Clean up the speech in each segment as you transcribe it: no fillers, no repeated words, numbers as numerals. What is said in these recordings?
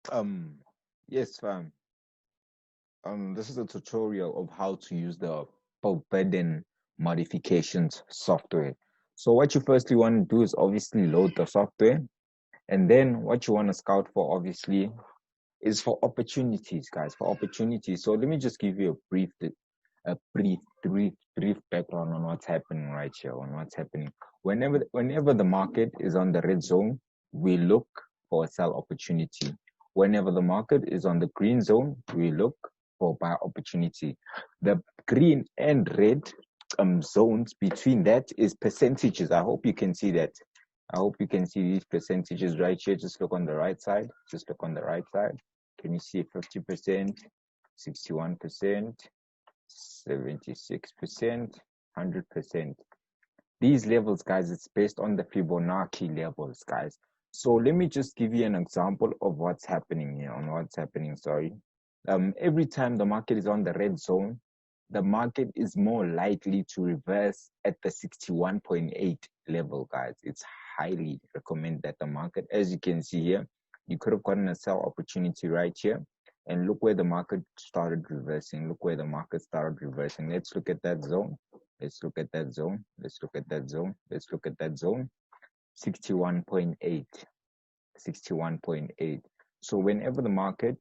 Um, yes, fam. This is a tutorial of how to use the Forbidden Modifications software. So what you firstly want to do is obviously load the software, and then what you want to scout for obviously is for opportunities, guys, for opportunities. So let me just give you a brief background on what's happening right here, on what's happening. Whenever the market is on the red zone, we look for a sell opportunity. Whenever the market is on the green zone, we look for buy opportunity. The green and red zones between that is percentages. I hope you can see that. I hope you can see these percentages right here. Just look on the right side. Just look on the right side. Can you see 50%, 61%, 76%, 100%? These levels, guys, it's based on the Fibonacci levels, guys. So let me just give you an example of what's happening here, on what's happening, sorry. Every time the market is on the red zone, the market is more likely to reverse at the 61.8 level, guys. It's highly recommend that the market, as you can see here, you could have gotten a sell opportunity right here. And look where the market started reversing. Look where the market started reversing. Let's look at that zone. Let's look at that zone. Let's look at that zone. Let's look at that zone. 61.8. 61.8. So whenever the market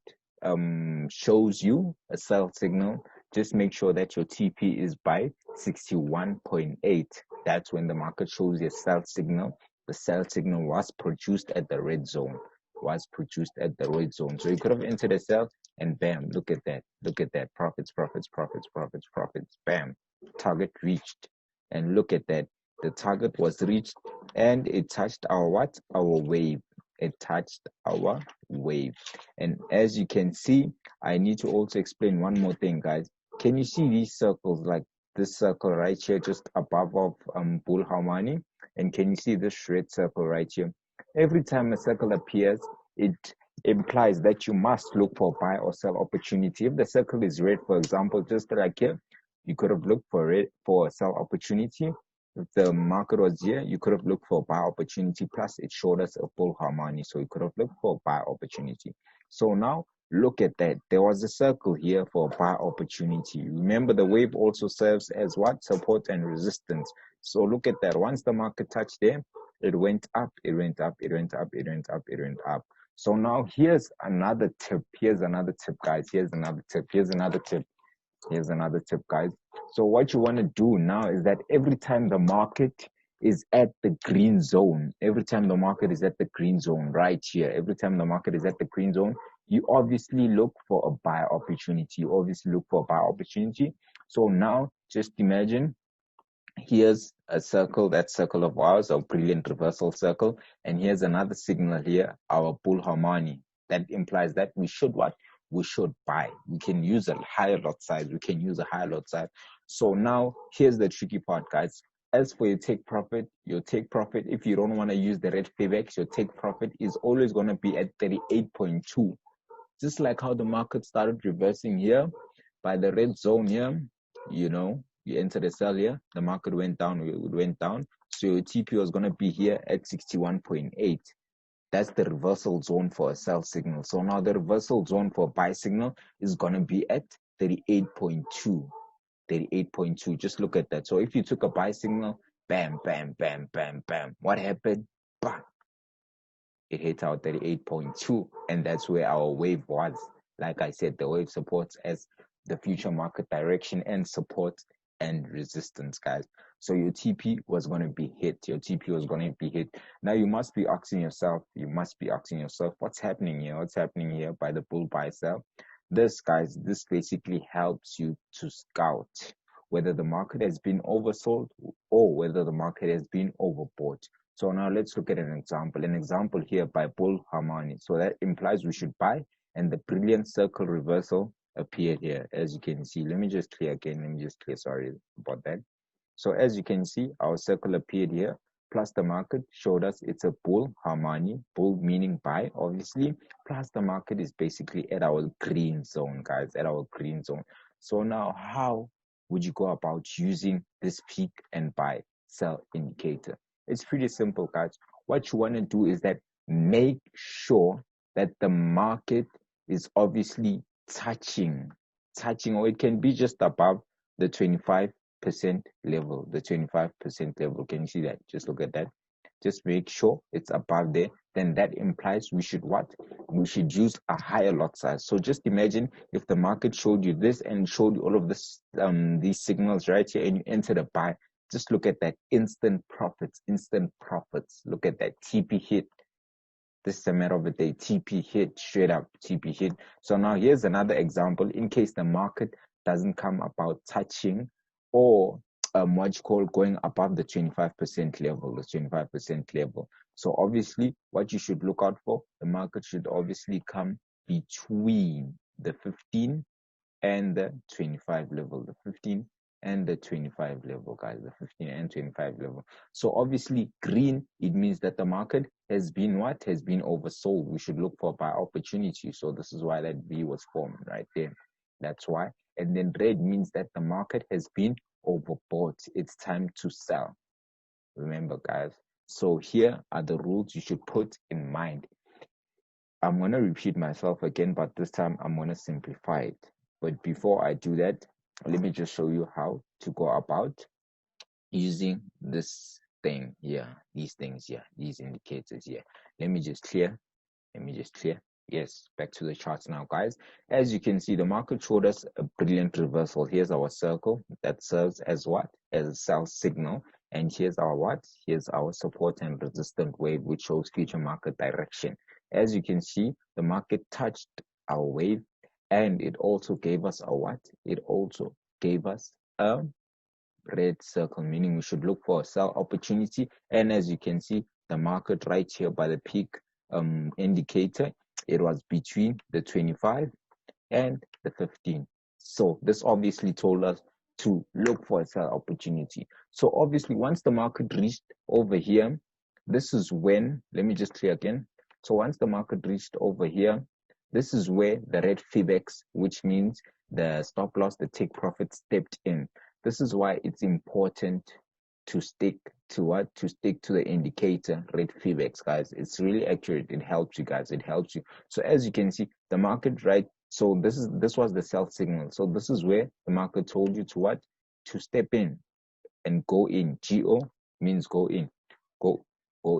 shows you a sell signal, just make sure that your TP is by 61.8. That's when the market shows you a sell signal. The sell signal was produced at the red zone. Was produced at the red zone. So you could have entered a sell and bam, look at that. Look at that. Profits, profits, profits, profits, profits. Bam. Target reached. And look at that. The target was reached and it touched our what? Our wave. It touched our wave. And as you can see, I need to also explain one more thing, guys. Can you see these circles, like this circle right here just above of Bull Harmony? And can you see this red circle right here? Every time a circle appears, it implies that you must look for buy or sell opportunity. If the circle is red, for example, just like here, you could have looked for it for a sell opportunity. If the market was here, you could have looked for buy opportunity. Plus, it showed us a Bull Harmony, so you could have looked for buy opportunity. So now look at that. There was a circle here for buy opportunity. Remember, the wave also serves as what? Support and resistance. So look at that. Once the market touched there, it went up, it went up, it went up, it went up, it went up. So now here's another tip. Here's another tip, guys. Here's another tip. Here's another tip. Here's another tip, guys. So what you want to do now is that every time the market is at the green zone, every time the market is at the green zone right here, every time the market is at the green zone, you obviously look for a buy opportunity. You obviously look for a buy opportunity. So now just imagine here's a circle, that circle of ours, a brilliant reversal circle, and here's another signal here, our Bull Harmony. That implies that we should what? We should buy. We can use a higher lot size. We can use a higher lot size. So now here's the tricky part, guys. As for your take profit, if you don't want to use the red payback, your take profit is always going to be at 38.2. Just like how the market started reversing here by the red zone here, you entered a sell here, the market went down, it went down. So your TP was going to be here at 61.8. That's the reversal zone for a sell signal. So now the reversal zone for buy signal is going to be at 38.2. 38.2. Just look at that. So if you took a buy signal, bam, bam, bam, bam, bam. What happened? Bam. It hit out 38.2, and that's where our wave was. Like I said, the wave supports as the future market direction and support and resistance, guys. So your TP was going to be hit. Your TP was going to be hit. Now you must be asking yourself, what's happening here? What's happening here by the bull buy sell? This, guys, this basically helps you to scout whether the market has been oversold or whether the market has been overbought. So now let's look at an example. An example here by Bull Harmony. So that implies we should buy, and the brilliant circle reversal appeared here. As you can see, let me just clear again. Let me just clear. Sorry about that. So as you can see, our circle appeared here. Plus the market showed us it's a Bull Harmony. Bull meaning buy, obviously. Plus the market is basically at our green zone, guys. At our green zone. So now, how would you go about using this peak and buy sell indicator? It's pretty simple, guys. What you want to do is that make sure that the market is obviously touching, or it can be just above the 25% level, the 25% level. Can you see that? Just look at that. Just make sure it's above there. Then that implies we should what? We should use a higher lot size. So just imagine if the market showed you this and showed you all of this, these signals right here, and you entered a buy. Just look at that, instant profits, instant profits. Look at that TP hit. This is a matter of a day. TP hit, straight up TP hit. So now here's another example in case the market doesn't come about touching or what you call going above the 25% level, the 25% level. So obviously what you should look out for, the market should obviously come between the 15 and the 25 level, the 15 and the 25 level, guys, the 15 and 25 level. So obviously green, it means that the market has been what? Has been oversold. We should look for buy opportunity. So this is why that V was formed right there. That's why. And then red means that the market has been overbought. It's time to sell. Remember, guys. So here are the rules you should put in mind. I'm going to repeat myself again, but this time I'm going to simplify it. But before I do that, let me just show you how to go about using this thing here, these things here, these indicators here. Let me just clear. Yes, back to the charts now, guys. As you can see, the market showed us a brilliant reversal. Here's our circle that serves as what? As a sell signal. And here's our what? Here's our support and resistance wave, which shows future market direction. As you can see, the market touched our wave, and it also gave us a what? It also gave us a red circle, meaning we should look for a sell opportunity. And as you can see, the market right here by the peak indicator, it was between the 25 and the 15. So this obviously told us to look for a sell opportunity. So obviously once the market reached over here, this is when, let me just clear again. So once the market reached over here, this is where the red Fibex, which means the stop loss, the take profit, stepped in. This is why it's important to stick to what? To stick to the indicator red Fibex, guys. It's really accurate. It helps you, guys. It helps you. So as you can see, the market right. So this was the sell signal. So this is where the market told you to what? To step in and go in. GO means go in. Go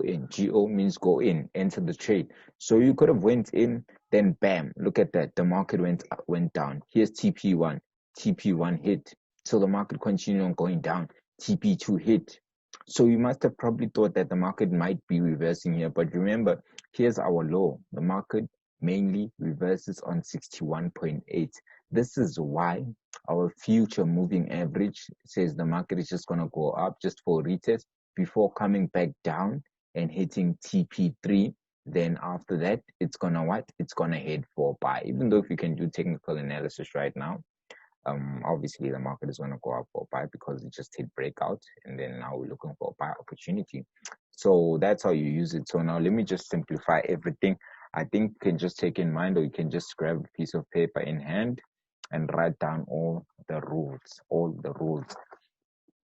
in. GO means go in. Enter the trade. So you could have went in, then bam, look at that. The market went down. Here's TP1. TP1 hit. So the market continued on going down. TP2 hit. So you must have probably thought that the market might be reversing here. But remember, here's our low. The market mainly reverses on 61.8. This is why our future moving average says the market is just going to go up just for a retest before coming back down and hitting TP3. Then after that, it's going to what? It's going to head for buy. Even though if you can do technical analysis right now, obviously the market is going to go up for buy because it just hit breakout, and then now we're looking for a buy opportunity. So that's how you use it. So now let me just simplify everything. I think you can just take in mind, or you can just grab a piece of paper in hand and write down all the rules.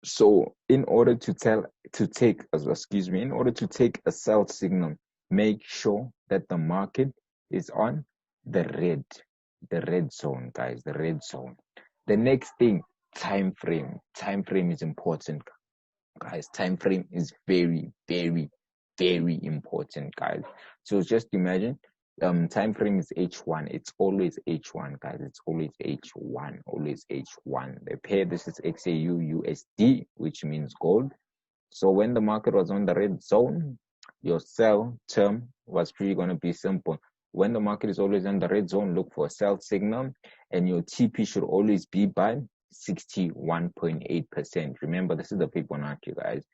So in order to take a sell signal, make sure that the market is on the red zone, guys, the red zone. The next thing, time frame. Time frame is important, guys. Time frame is very, very, very important, guys. So just imagine, time frame is H1. It's always H1, guys. It's always H1, always H1. The pair, this is XAU USD, which means gold. So when the market was on the red zone, your sell term was pretty going to be simple. When the market is always in the red zone, look for a sell signal, and your TP should always be by 61.8%. Remember, this is the Fibonacci, guys.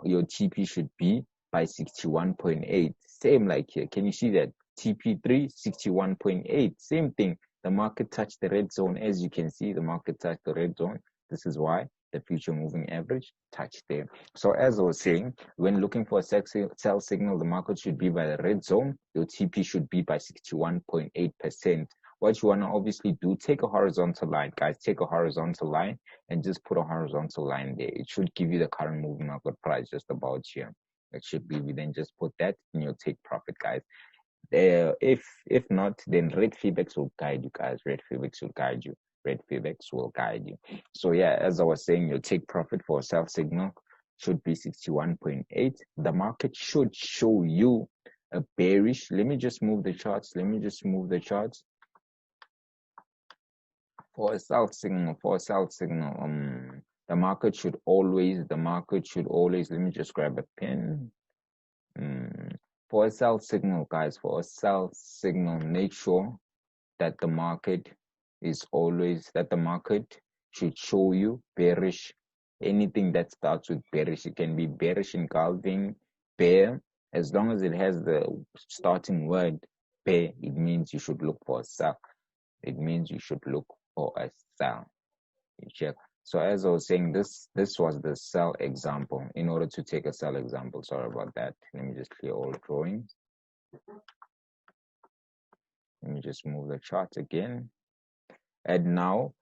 Your TP should be by 61.8. Same like here. Can you see that? TP3, 61.8. Same thing. The market touched the red zone. As you can see, the market touched the red zone. This is why the future moving average touched there. So as I was saying, when looking for a sell signal, the market should be by the red zone. Your TP should be by 61.8%. What you want to obviously do, take a horizontal line, guys. Take a horizontal line and just put a horizontal line there. It should give you the current moving market price just about here. It should be. We then just put that in your take profit, guys. If not, then red feedbacks will guide you guys. Red feedbacks will guide you. Red feedbacks will guide you. So yeah, as I was saying, your take profit for a sell signal should be 61.8. The market should show you a bearish. Let me just move the charts. Let me just move the charts. For a sell signal, the market should always, let me just grab a pen. For a sell signal, guys, for a sell signal, make sure that the market should show you bearish. Anything that starts with bearish, it can be bearish engulfing, bear. As long as it has the starting word bear, it means you should look for a sell. It means you should look for a sell. You check. So as I was saying, this was the sell example. In order to take a sell example, sorry about that. Let me just clear all drawings. Let me just move the chart again. And now,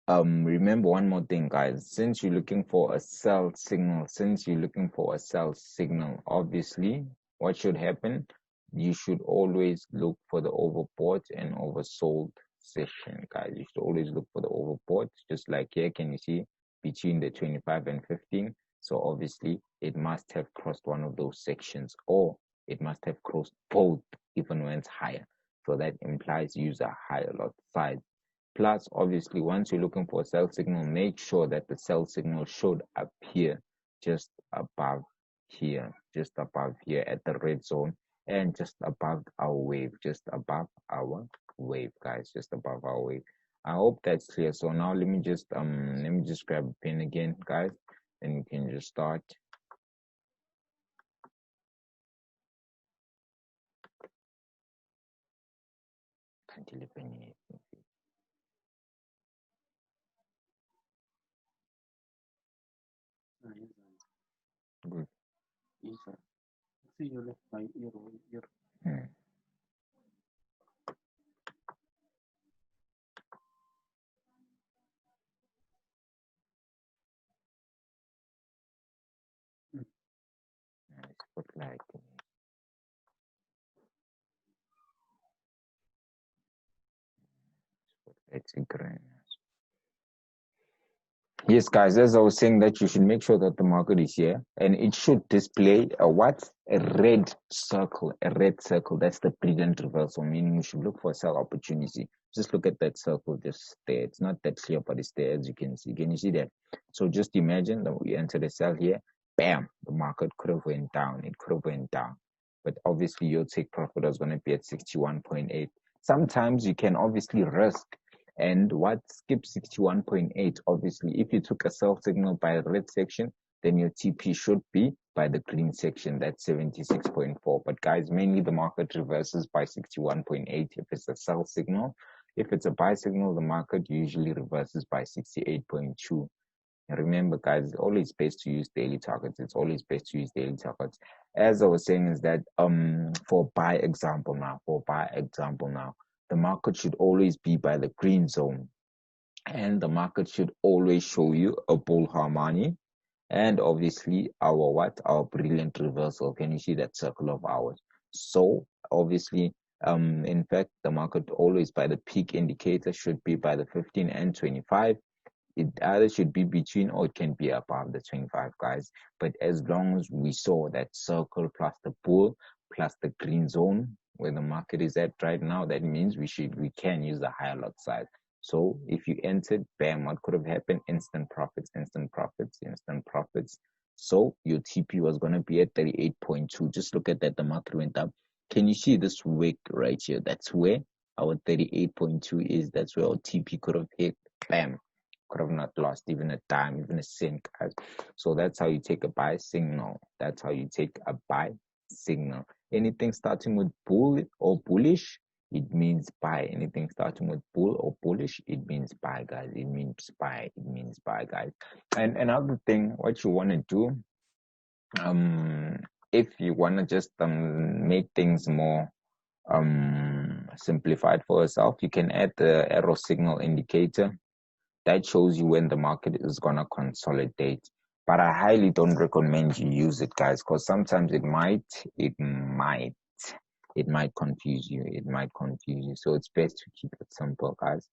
remember one more thing, guys. Since you're looking for a sell signal, obviously, what should happen? You should always look for the overbought and oversold session, guys. You should always look for the overbought, just like here. Can you see between the 25 and 15? So obviously, it must have crossed one of those sections, or it must have crossed both, even when it's higher. So that implies use a higher lot size. Plus, obviously, once you're looking for a sell signal, make sure that the sell signal should appear just above here at the red zone, and just above our wave, guys, just above our wave. I hope that's clear. So now let me just grab a pen again, guys, and we can just start. Good. Yes, sir. See you left by your. Spotlight. It's green. Yes, guys, as I was saying, that you should make sure that the market is here, and it should display a red circle. That's the brilliant reversal, meaning you should look for a sell opportunity. Just look at that circle just there. It's not that clear, but it's there, as you can see. Can you see that? So just imagine that we enter the sell here, bam, the market could have went down. It could have went down, but obviously your take profit is going to be at 61.8. Sometimes you can obviously risk. And what skips 61.8, obviously, if you took a sell signal by the red section, then your TP should be by the green section, that's 76.4. But guys, mainly the market reverses by 61.8 if it's a sell signal. If it's a buy signal, the market usually reverses by 68.2. Remember, guys, it's always best to use daily targets. As I was saying, is that for buy example now, the market should always be by the green zone, and the market should always show you a bull harmony, and obviously our brilliant reversal. Can you see that circle of ours? So obviously, in fact, the market always by the peak indicator should be by the 15 and 25. It either should be between or it can be above the 25, guys. But as long as we saw that circle plus the bull plus the green zone where the market is at right now, that means we can use the higher lot size. So if you entered, bam, what could have happened? Instant profits. So your TP was going to be at 38.2. Just look at that. The market went up. Can you see this wick right here? That's where our 38.2 is. That's where our TP could have hit. Bam. Could have not lost even a dime, even a cent, guys. So that's how you take a buy signal. Anything starting with bull or bullish, it means buy. Anything starting with bull or bullish, it means buy, guys. It means buy, guys. And another thing, what you want to do, if you want to just make things more simplified for yourself, you can add the arrow signal indicator. That shows you when the market is gonna consolidate. But I highly don't recommend you use it, guys, because sometimes it might it might confuse you. It might confuse you. So it's best to keep it simple, guys.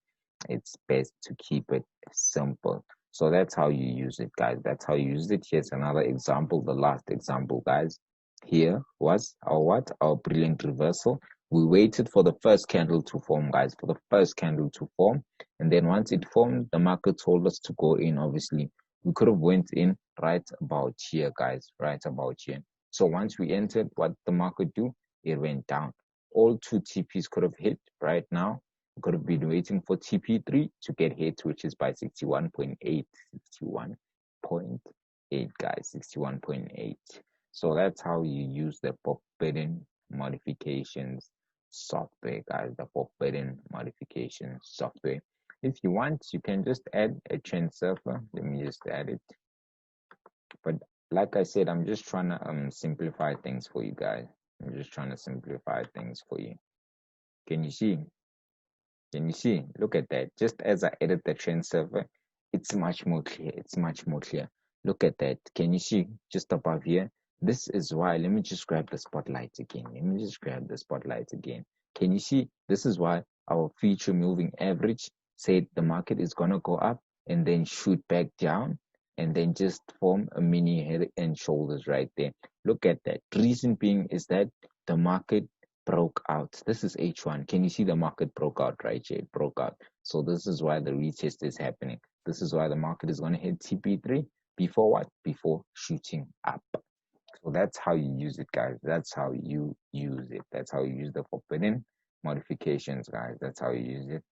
It's best to keep it simple. So that's how you use it, guys. That's how you use it. Here's another example. The last example, guys. Here was our what? Our brilliant reversal. We waited for the first candle to form, guys, for the first candle to form. And then once it formed, the market told us to go in. Obviously, we could have went in right about here, guys, right about here. So once we entered, what the market do? It went down. All two TPs could have hit right now. We could have been waiting for TP3 to get hit, which is by 61.8, 61.8, guys, 61.8. So that's how you use the forbidden modifications software, guys, the forbidden modification software. If you want, you can just add a trend surfer. Let me just add it. But like I said, I'm just trying to simplify things for you guys. I'm just trying to simplify things for you. Can you see? Can you see? Look at that. Just as I edit the trend server, it's much more clear. It's much more clear. Look at that. Can you see just above here? This is why. Let me just grab the spotlight again. Let me just grab the spotlight again. Can you see? This is why our future moving average said the market is going to go up and then shoot back down and then just form a mini head and shoulders right there. Look at that. Reason being is that the market broke out. This is H1. Can you see the market broke out right here? It broke out. So this is why the retest is happening. This is why the market is going to hit TP3 before what? Before shooting up. So that's how you use it, guys. That's how you use it. That's how you use the forbidden modifications, guys. That's how you use it.